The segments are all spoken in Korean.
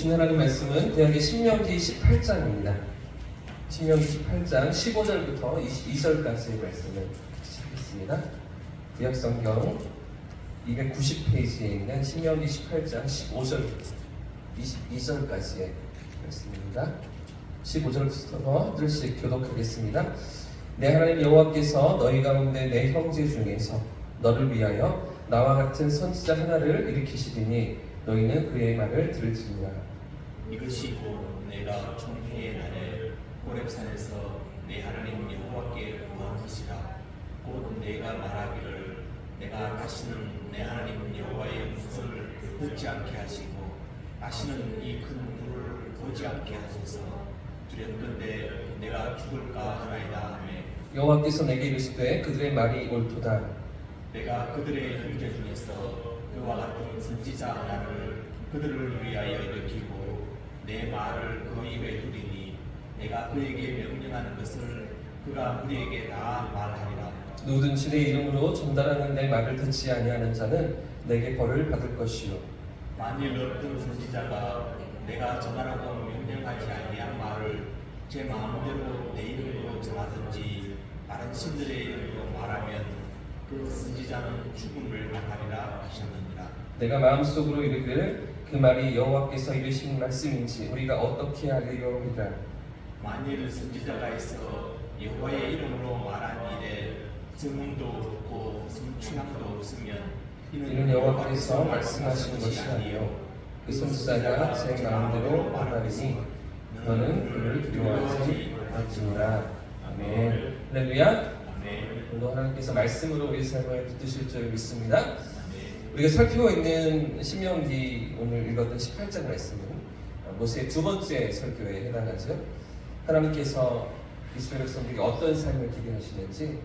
주신 하나님 말씀은 대학의 신명기 18장입니다. 신명기 18장 15절부터 22절까지의 말씀을 시작했습니다. 구약성경 290페이지에 있는 신명기 18장 15절부터 22절까지의 말씀입니다. 15절부터 들씩 교독하겠습니다. 내 하나님 여호와께서 너희 가운데 내 형제 중에서 너를 위하여 나와 같은 선지자 하나를 일으키시리니 너희는 그의 말을 들을지니라. 이것이 곧 내가 총회의 날에 호렙산에서 내 하나님 여호와께 구한 것이라. 곧 내가 말하기를 내가 다시는 내 하나님 여호와의 음성을 듣지 않게 하시고 다시는 이 큰 불을 보지 않게 하소서. 두렵건대 내가 죽을까 하나이다 하매 여호와께서 내게 이르시되 그들의 말이 옳도다. 내가 그들의 형제 중에서 그와 같은 선지자 하나를 그들을 위하여 일으키고 내 말을 그 입에 두리니 내가 그에게 명령하는 것을 그가 우리에게 다 말하리라. 누구든지 내 이름으로 전달하는 내 말을 듣지 아니하는 자는 내게 벌을 받을 것이요. 만일 어떤 선지자가 내가 전하라고 명령하지 아니한 말을 제 마음대로 내 이름으로 전하든지 다른 신들의 이름으로 말하면 그 선지자는 죽음을 당하리라 하셨느니라. 내가 마음속으로 이르기를 그 말이 여호와께서 이르신 말씀인지 우리가 어떻게 알리려니까. 만일 선지자가 있어 여호와의 이름으로 말한 일에 증언도 없고 성취함도 없으면 이는 여호와께서 말씀하신 것이 아니요 그 선지자가 제 마음대로 말하리니 너는 그를 두려워하지 말지니라. 아멘. 할렐루야. 오늘 하나님께서 말씀으로 우리 삶을 붙드실 줄 믿습니다. 우리가 살피고 있는 신명기 오늘 읽었던 18장 말씀은 모세의 두 번째 설교에 해당하죠. 하나님께서 이스라엘 백성들에게 어떤 삶을 기대하시는지,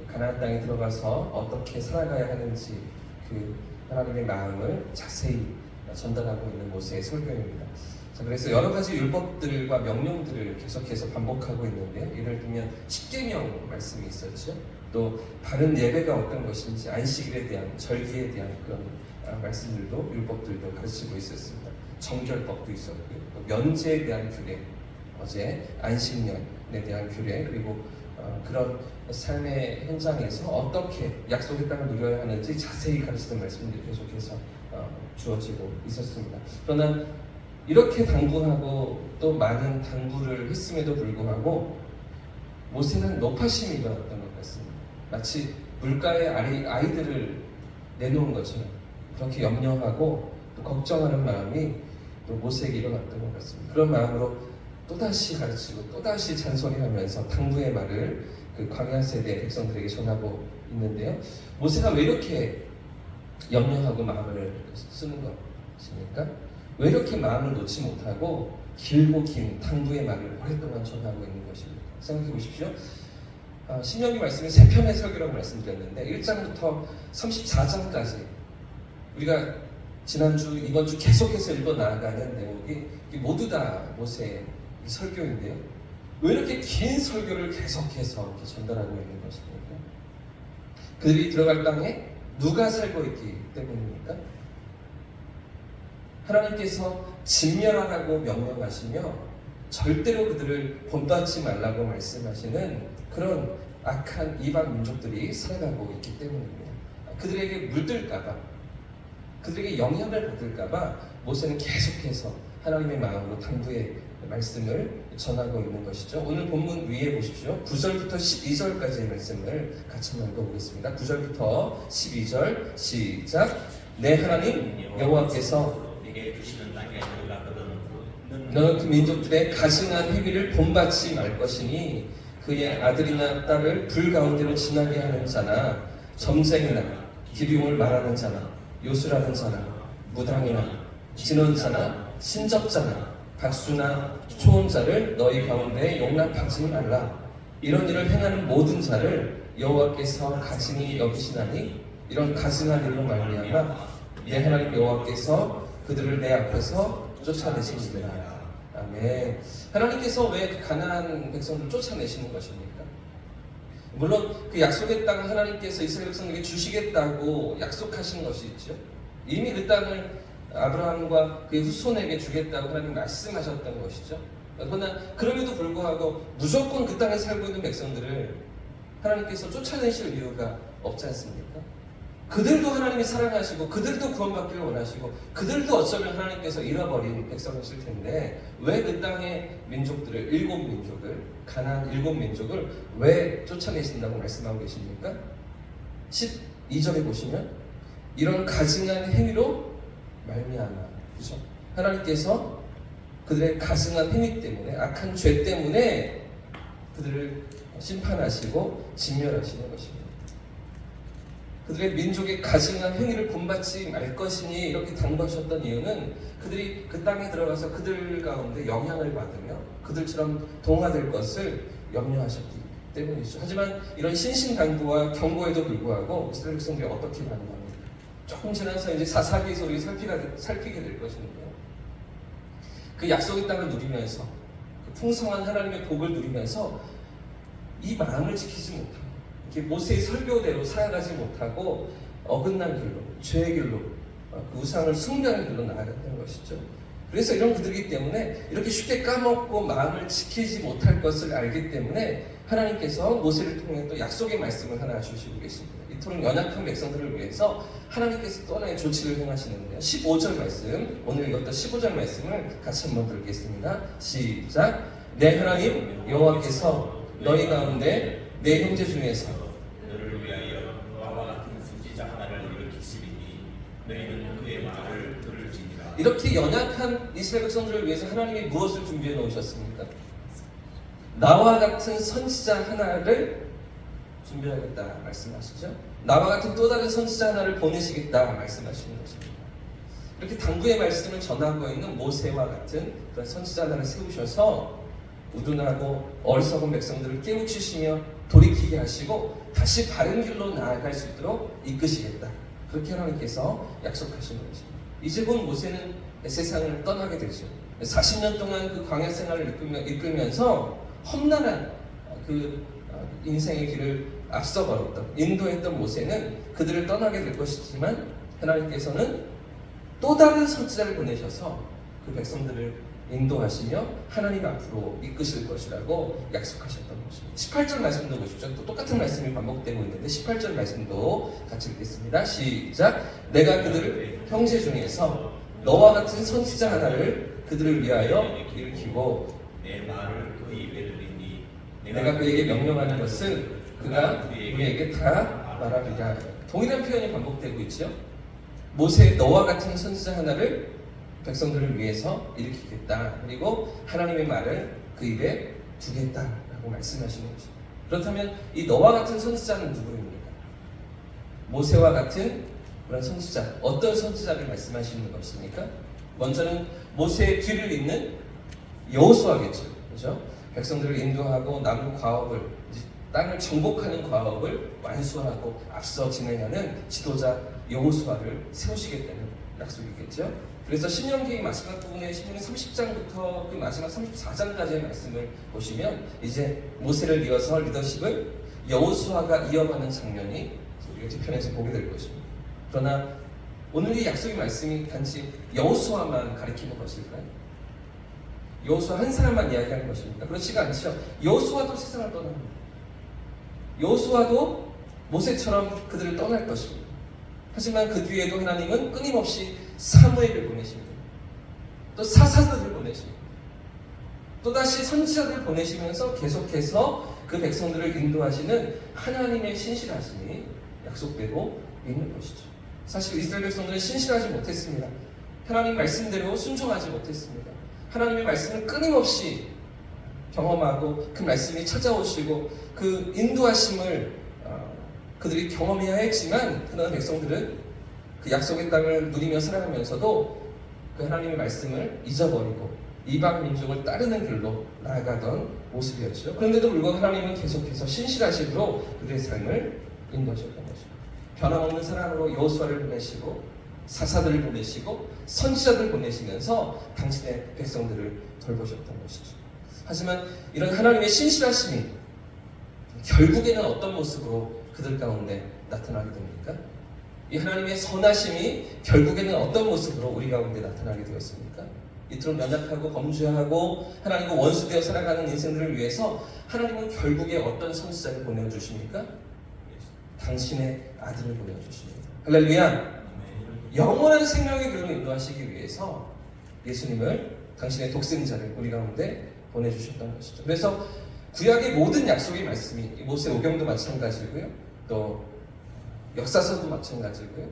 가나안 땅에 들어가서 어떻게 살아가야 하는지 그 하나님의 마음을 자세히 전달하고 있는 모세의 설교입니다. 자, 그래서 여러 가지 율법들과 명령들을 계속해서 반복하고 있는데, 예를 들면 십계명 말씀이 있었죠. 또 바른 예배가 어떤 것인지, 안식일에 대한, 절기에 대한 그런 말씀들도, 율법들도 가르치고 있었습니다. 정결법도 있었고요. 또 면제에 대한 규례, 어제 안식년에 대한 규례, 그리고 그런 삶의 현장에서 어떻게 약속의 땅을 누려야 하는지 자세히 가르치는 말씀들이 계속해서 주어지고 있었습니다. 그러나 이렇게 당부하고 또 많은 당부를 했음에도 불구하고 모세는 노파심이 일어났던 것 같습니다. 마치 물가에 아이들을 내놓은 것처럼 그렇게 염려하고 또 걱정하는 마음이 또 모세에게 일어났던 것 같습니다. 그런 마음으로 또다시 가르치고 또다시 잔소리하면서 당부의 말을 그 광야 세대 백성들에게 전하고 있는데요. 모세가 왜 이렇게 염려하고 마음을 쓰는 것입니까? 왜 이렇게 마음을 놓지 못하고 길고 긴 당부의 말을 오랫동안 전하고 있는 것입니까? 생각해 보십시오. 신명기 말씀이 3편의 설교라고 말씀드렸는데 1장부터 34장까지 우리가 지난주, 이번주 계속해서 읽어 나아가는 대목이 모두 다 모세의 설교인데요. 왜 이렇게 긴 설교를 계속해서 이렇게 전달하고 있는 것입니까? 그들이 들어갈 땅에 누가 살고 있기 때문입니까? 하나님께서 진멸하라고 명령하시며 절대로 그들을 본받지 말라고 말씀하시는 그런 악한 이방 민족들이 살아가고 있기 때문입니다. 그들에게 물들까봐, 그들에게 영향을 받을까봐 모세는 계속해서 하나님의 마음으로 당부의 말씀을 전하고 있는 것이죠. 오늘 본문 위에 보십시오. 9절부터 12절까지의 말씀을 같이 한번 읽어보겠습니다. 9절부터 12절 시작. 내 하나님 여호와께서 내게 주시는 땅에 들어가거든 너는 그 민족들의 가증한 행위를 본받지 말 것이니 그의 아들이나 딸을 불 가운데로 지나게 하는 자나 점쟁이나 기륭을 말하는 자나 요술하는 자나 무당이나 진언자나 신접자나 박수나 초혼자를 너희 가운데 용납하지 말라. 이런 일을 행하는 모든 자를 여호와께서 가증히 여기시나니 이런 가증한 일로 말미암아 내 하나님 여호와께서 그들을 내 앞에서 쫓아내시니라. 아멘. 하나님께서 왜 그 가나안 백성들을 쫓아내시는 것입니까? 물론 그 약속의 땅 하나님께서 이스라엘 백성에게 주시겠다고 약속하신 것이 있죠. 이미 그 땅을 아브라함과 그의 후손에게 주겠다고 하나님 말씀하셨던 것이죠. 그러나 그럼에도 불구하고 무조건 그 땅에 살고 있는 백성들을 하나님께서 쫓아내실 이유가 없지 않습니까? 그들도 하나님이 사랑하시고 그들도 구원받기를 원하시고 그들도 어쩌면 하나님께서 잃어버린 백성이실 텐데 왜 그 땅의 민족들을 가나안 7민족을 왜 쫓아내신다고 말씀하고 계십니까? 12절에 보시면 이런 가증한 행위로 말미암아, 그죠? 하나님께서 그들의 가증한 행위 때문에, 악한 죄 때문에 그들을 심판하시고 진멸하시는 것입니다. 그들의 민족의 가증한 행위를 본받지 말 것이니 이렇게 당부하셨던 이유는 그들이 그 땅에 들어가서 그들 가운데 영향을 받으며 그들처럼 동화될 것을 염려하셨기 때문이죠. 하지만 이런 신신당부와 경고에도 불구하고 이스라엘 백성들이 어떻게 반응합니까? 조금 지나서 이제 사사기에서 우리 살피게 될 것인데요. 그 약속의 땅을 누리면서 그 풍성한 하나님의 복을 누리면서 이 마음을 지키지 못하고 이렇게 모세의 설교대로 살아가지 못하고 어긋난 길로, 죄의 길로, 그 우상을 숭배하는 길로 나아갔다는 것이죠. 그래서 이런 그들이기 때문에 이렇게 쉽게 까먹고 마음을 지키지 못할 것을 알기 때문에 하나님께서 모세를 통해 또 약속의 말씀을 하나 주시고 계십니다. 이토록 연약한 백성들을 위해서 하나님께서 또 하나의 조치를 행하시는데요. 15절 말씀, 오늘 읽었던 15절 말씀을 같이 한번 들겠습니다. 시작. 내 하나님 여호와께서 너희 가운데 내 형제 중에서 너를 위하여 나와 같은 선지자 하나를 일으키시리니 너희는 그의 말을 들을지니라. 이렇게 연약한 이스라엘 백성들을 위해서 하나님이 무엇을 준비해 놓으셨습니까? 나와 같은 선지자 하나를 준비하겠다 말씀하시죠. 나와 같은 또 다른 선지자 하나를 보내시겠다 말씀하시는 것입니다. 이렇게 당부의 말씀을 전하고 있는 모세와 같은 그런 선지자 하나를 세우셔서 우둔하고 어리석은 백성들을 깨우치시며 돌이키게 하시고 다시 바른 길로 나아갈 수 있도록 이끄시겠다. 그렇게 하나님께서 약속하신 것입니다. 이제 곧 모세는 세상을 떠나게 되죠. 40년 동안 그 광야 생활을 이끌면서 험난한 그 인생의 길을 앞서 걸었던, 인도했던 모세는 그들을 떠나게 될 것이지만 하나님께서는 또 다른 선지자를 보내셔서 그 백성들을 인도하시며 하나님 앞으로 이끄실 것이라고 약속하셨던 것입니다. 18절 말씀도 보십시오. 또 똑같은 말씀이 반복되고 있는데 18절 말씀도 같이 읽겠습니다. 시작. 내가 그들을 형제 중에서 너와 같은 선지자 하나를 그들을 위하여 일으키고 내 말을 그 입에 들이니 내가 그에게 명령하는 것은 그가 우리에게 다 말하리라. 동일한 표현이 반복되고 있죠. 모세 너와 같은 선지자 하나를 백성들을 위해서 일으키겠다. 그리고 하나님의 말을 그 입에 두겠다라고 말씀하시는 것입니다. 그렇다면 이 너와 같은 선지자는 누구입니까? 모세와 같은 그런 선지자, 어떤 선지자를 말씀하시는 것입니까? 먼저는 모세의 뒤를 잇는 여호수아겠죠. 그렇죠? 백성들을 인도하고 남은 과업을, 땅을 정복하는 과업을 완수하고 앞서 진행하는 지도자 여호수아를 세우시겠다는 약속이겠죠. 그래서 신명기 마지막 부분에 신명기 30장부터 그 마지막 34장까지의 말씀을 보시면 이제 모세를 이어서 리더십을 여호수아가 이어가는 장면이 우리가 뒤편에서 보게 될 것입니다. 그러나 오늘 이 약속의 말씀이 단지 여호수아만 가리키는 것일까요? 여호수아 한 사람만 이야기하는 것입니까? 그렇지가 않죠. 여호수아도 세상을 떠납니다. 여호수아도 모세처럼 그들을 떠날 것입니다. 하지만 그 뒤에도 하나님은 끊임없이 사무엘을 보내십니다. 또 사사들을 보내십니다. 또다시 선지자들을 보내시면서 계속해서 그 백성들을 인도하시는 하나님의 신실하심이 약속되고 있는 것이죠. 사실 이스라엘 백성들은 신실하지 못했습니다. 하나님 말씀대로 순종하지 못했습니다. 하나님의 말씀을 끊임없이 경험하고 그 말씀이 찾아오시고 그 인도하심을 그들이 경험해야 했지만 그러나 백성들은 그 약속의 땅을 누리며 살아가면서도 그 하나님의 말씀을 잊어버리고 이방 민족을 따르는 길로 나아가던 모습이었죠. 그런데도 불구하고 하나님은 계속해서 신실하심으로 그들의 삶을 인도하셨던 것입니다. 변함없는 사랑으로 여호수아를 보내시고 사사들을 보내시고 선지자들을 보내시면서 당신의 백성들을 돌보셨던 것이죠. 하지만 이런 하나님의 신실하심이 결국에는 어떤 모습으로 그들 가운데 나타나게 됩니까? 이 하나님의 선하심이 결국에는 어떤 모습으로 우리 가운데 나타나게 되었습니까? 이토록 연약하고 범죄하고 하나님과 원수되어 살아가는 인생들을 위해서 하나님은 결국에 어떤 선지자를 보내주십니까? 당신의 아들을 보내주십니다. 할렐루야! 영원한 생명의 길로 인도하시기 위해서 예수님을, 당신의 독생자를 우리 가운데 보내주셨던 것이죠. 그래서 구약의 모든 약속의 말씀이, 모세 오경도 마찬가지고요, 또 역사서도 마찬가지고요,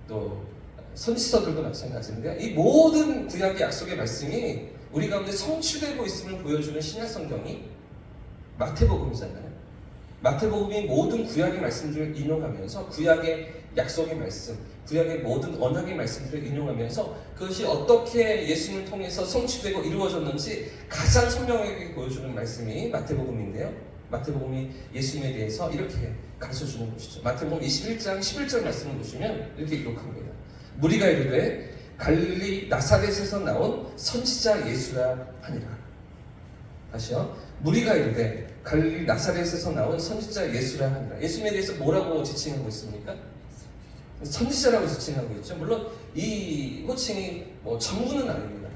또 선지서들도 마찬가지인데, 이 모든 구약의 약속의 말씀이 우리 가운데 성취되고 있음을 보여주는 신약 성경이 마태복음이잖아요. 마태복음이 모든 구약의 말씀들을 인용하면서, 구약의 약속의 말씀, 구약의 모든 언약의 말씀들을 인용하면서 그것이 어떻게 예수님을 통해서 성취되고 이루어졌는지 가장 선명하게 보여주는 말씀이 마태복음인데요. 마태복음이 예수님에 대해서 이렇게 가르쳐주는 것이죠. 마태복음 21장 11절 말씀을 보시면 이렇게 기록합니다. 무리가 이르되 갈릴리 나사렛에서 나온 선지자 예수라 하니라. 다시요. 무리가 이르되 갈릴리 나사렛에서 나온 선지자 예수라 하니라. 예수님에 대해서 뭐라고 지칭하고 있습니까? 선지자라고 지칭하고 있죠. 물론 이 호칭이 전부는 아닙니다.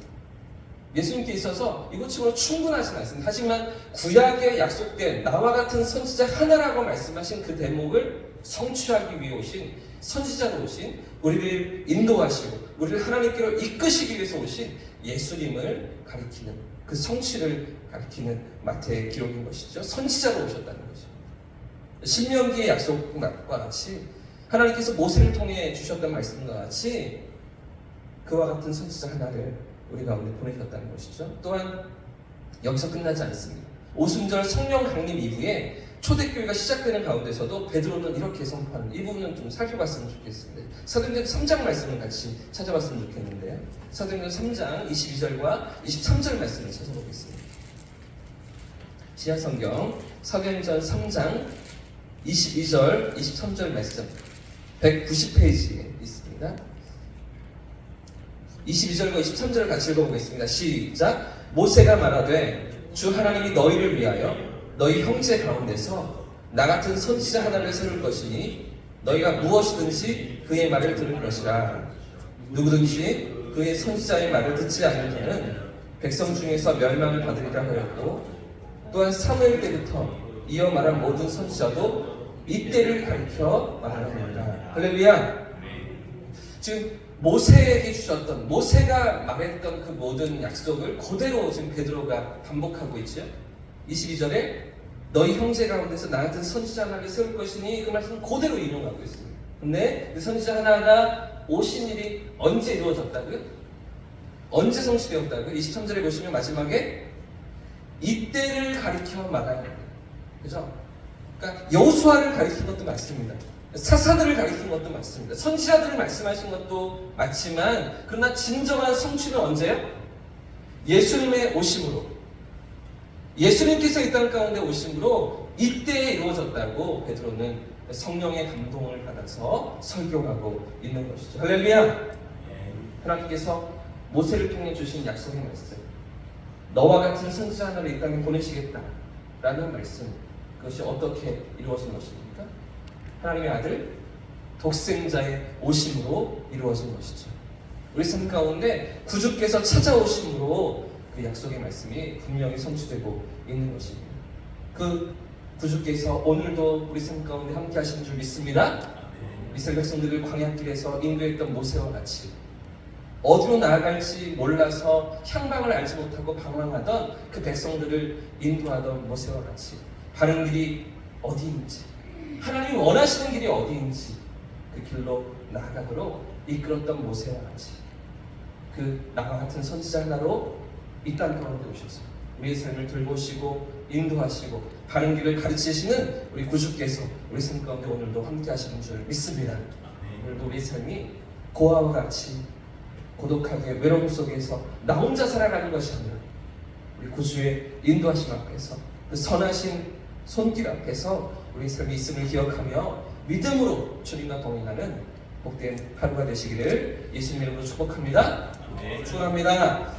예수님께 있어서 이 호칭으로 충분하진 않습니다. 하지만 구약에 약속된 나와 같은 선지자 하나라고 말씀하신 그 대목을 성취하기 위해 오신, 선지자로 오신, 우리를 인도하시고 우리를 하나님께로 이끄시기 위해서 오신 예수님을 가리키는, 그 성취를 가리키는 마태의 기록인 것이죠. 선지자로 오셨다는 것입니다. 신명기의 약속과 같이, 하나님께서 모세를 통해 주셨던 말씀과 같이 그와 같은 선지자 하나를 우리 가운데 보내셨다는 것이죠. 또한 여기서 끝나지 않습니다. 오순절 성령 강림 이후에 초대교회가 시작되는 가운데서도 베드로는 이렇게 선포하는, 이 부분은 좀 살펴봤으면 좋겠습니다. 사도행전 3장 말씀을 같이 찾아봤으면 좋겠는데요. 사도행전 3장 22절과 23절 말씀을 찾아보겠습니다. 신약성경 사도행전 3장 22절, 23절 말씀 190페이지에 있습니다. 22절과 23절을 같이 읽어보겠습니다. 시작! 모세가 말하되 주 하나님이 너희를 위하여 너희 형제 가운데서 나 같은 선지자 하나를 세울 것이니 너희가 무엇이든지 그의 말을 들을 것이라. 누구든지 그의 선지자의 말을 듣지 않을 자는 백성 중에서 멸망을 받으리라 하였고, 또한 사무엘 때부터 이어 말한 모든 선지자도 이때를 가리켜 말하느니라. 할렐루야! 지금 모세에게 주셨던, 모세가 말했던 그 모든 약속을 그대로 지금 베드로가 반복하고 있죠. 22절에 너희 형제 가운데서 나 같은 선지자 하나를 세울 것이니, 그 말씀을 그대로 인용하고 있습니다. 근데 그 선지자 하나가 오신 일이 언제 이루어졌다고요? 언제 성취되었다고요? 23절에 보시면 마지막에 이때를 가리켜 말하는 거예요. 그죠? 그러니까 여호수아를 가리킨 것도 맞습니다. 사사들을 가리킨 것도 맞습니다. 선지자들을 말씀하신 것도 맞지만, 그러나 진정한 성취는 언제요? 예수님의 오심으로, 예수님께서 이 땅 가운데 오심으로 이때에 이루어졌다고 베드로는 성령의 감동을 받아서 설교하고 있는 것이죠. 할렐루야! 하나님께서 모세를 통해 주신 약속의 말씀, 너와 같은 선지자 하나를 이 땅에 보내시겠다라는 말씀, 그것이 어떻게 이루어진 것입니까? 하나님의 아들 독생자의 오심으로 이루어진 것이죠. 우리 삶 가운데 구주께서 찾아오심으로 그 약속의 말씀이 분명히 성취되고 있는 것입니다. 그 구주께서 오늘도 우리 삶 가운데 함께 하시는 줄 믿습니다. 이스라엘 백성들을 광야길에서 인도했던 모세와 같이 어디로 나아갈지 몰라서 향방을 알지 못하고 방황하던 그 백성들을 인도하던 모세와 같이 바른 길이 어디인지, 하나님이 원하시는 길이 어디인지 그 길로 나아가도록 이끌었던 모세와 같이 그 나와 같은 선지자 하나로 이 땅 가운데 오셔서 우리의 삶을 돌보시고 인도하시고 바른 길을 가르치시는 우리 구주께서 우리 삶 가운데 오늘도 함께 하시는 줄 믿습니다. 오늘도 우리의 삶이 고아와 같이 고독하게 외로움 속에서 나 혼자 살아가는 것이 아니라 우리 구주의 인도하심 앞에서 그 선하신 손길 앞에서 우리 삶이 있음을 기억하며 믿음으로 주님과 동행하는 복된 하루가 되시기를 예수님 이름으로 축복합니다. 축복합니다.